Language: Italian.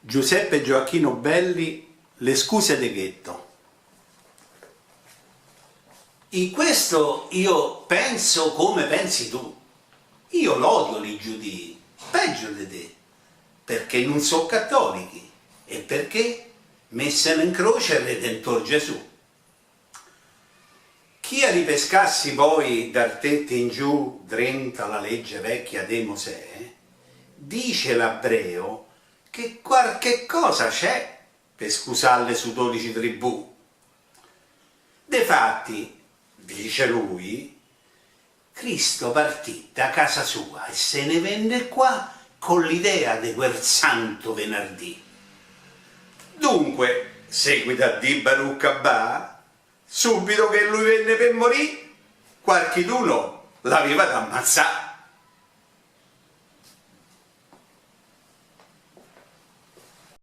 Giuseppe Gioacchino Belli, Le scuse de ghetto. In questo io penso come pensi tu. Io l'odio li giudei, peggio di te, perché non sono cattolici e perché messero in croce il Redentor Gesù. Chi a ripescassi poi dal tetto in giù, drenta la legge vecchia de Mosè, dice l'ebreo che qualche cosa c'è per scusarle su 12 tribù. Defatti, dice lui, Cristo partì da casa sua e se ne venne qua con l'idea di quel santo venerdì. Dunque, seguita di Baruch Abba, subito che lui venne per morire, qualcheduno l'aveva da ammazzare.